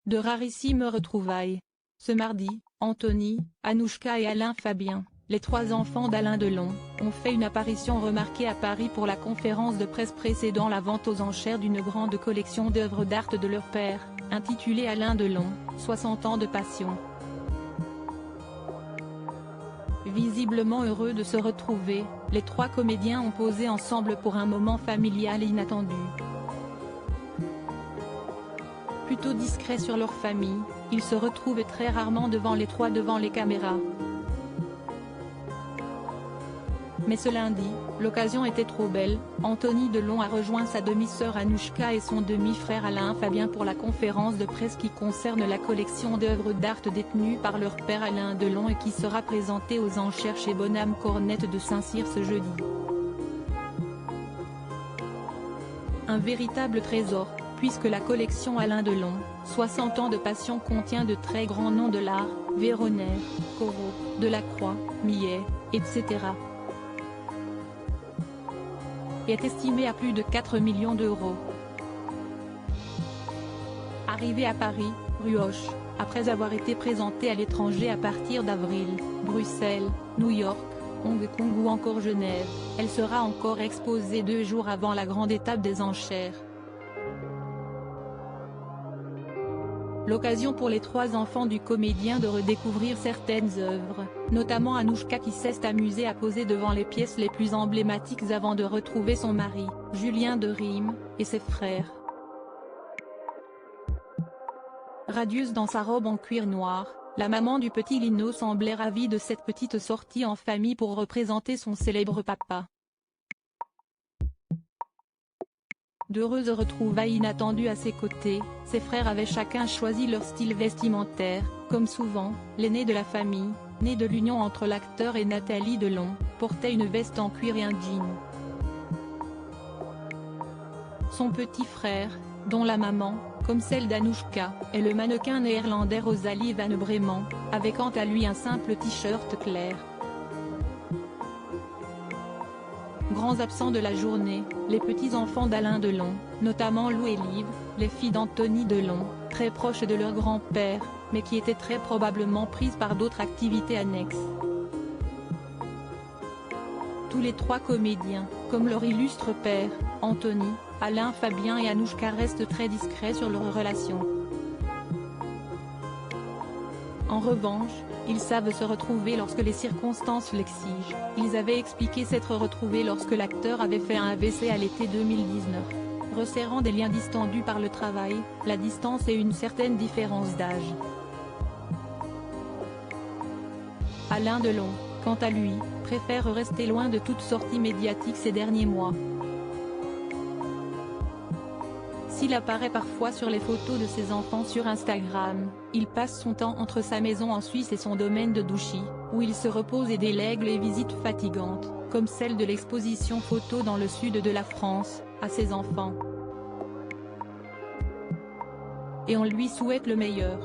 De rarissimes retrouvailles. Ce mardi, Anthony, Anouchka et Alain Fabien, les trois enfants d'Alain Delon, ont fait une apparition remarquée à Paris pour la conférence de presse précédant la vente aux enchères d'une grande collection d'œuvres d'art de leur père, intitulée Alain Delon, 60 ans de passion. Visiblement heureux de se retrouver, les trois comédiens ont posé ensemble pour un moment familial et inattendu. Plutôt discrets sur leur famille, ils se retrouvent très rarement devant les caméras. Mais ce lundi, l'occasion était trop belle, Anthony Delon a rejoint sa demi-sœur Anouchka et son demi-frère Alain Fabien pour la conférence de presse qui concerne la collection d'œuvres d'art détenue par leur père Alain Delon et qui sera présentée aux enchères chez Bonham Cornette de Saint-Cyr ce jeudi. Un véritable trésor, puisque la collection Alain Delon, 60 ans de passion contient de très grands noms de l'art, Véronèr, Corot, Delacroix, Millet, etc. et est estimée à plus de 4 millions d'euros. Arrivé à Paris, rue Hoche, après avoir été présenté à l'étranger à partir d'avril, Bruxelles, New York, Hong Kong ou encore Genève, elle sera encore exposée 2 jours avant la grande étape des enchères. L'occasion pour les trois enfants du comédien de redécouvrir certaines œuvres, notamment Anouchka qui s'est amusée à poser devant les pièces les plus emblématiques avant de retrouver son mari, Julien de Rime, et ses frères. Radieuse dans sa robe en cuir noir, la maman du petit Lino semblait ravie de cette petite sortie en famille pour représenter son célèbre papa. D'heureuses retrouvailles inattendues à ses côtés, ses frères avaient chacun choisi leur style vestimentaire, comme souvent, l'aîné de la famille, né de l'union entre l'acteur et Nathalie Delon, portait une veste en cuir et un jean. Son petit frère, dont la maman, comme celle d'Anouchka, est le mannequin néerlandais Rosalie van Bremen, avait quant à lui un simple t-shirt clair. Grands absents de la journée, les petits-enfants d'Alain Delon, notamment Lou et Liv, les filles d'Anthony Delon, très proches de leur grand-père, mais qui étaient très probablement prises par d'autres activités annexes. Tous les trois comédiens, comme leur illustre père, Anthony, Alain Fabien et Anouchka restent très discrets sur leur relation. En revanche, ils savent se retrouver lorsque les circonstances l'exigent. Ils avaient expliqué s'être retrouvés lorsque l'acteur avait fait un AVC à l'été 2019. Resserrant des liens distendus par le travail, la distance et une certaine différence d'âge. Alain Delon, quant à lui, préfère rester loin de toute sortie médiatique ces derniers mois. S'il apparaît parfois sur les photos de ses enfants sur Instagram, il passe son temps entre sa maison en Suisse et son domaine de Douchy, où il se repose et délègue les visites fatigantes, comme celle de l'exposition photo dans le sud de la France, à ses enfants. Et on lui souhaite le meilleur.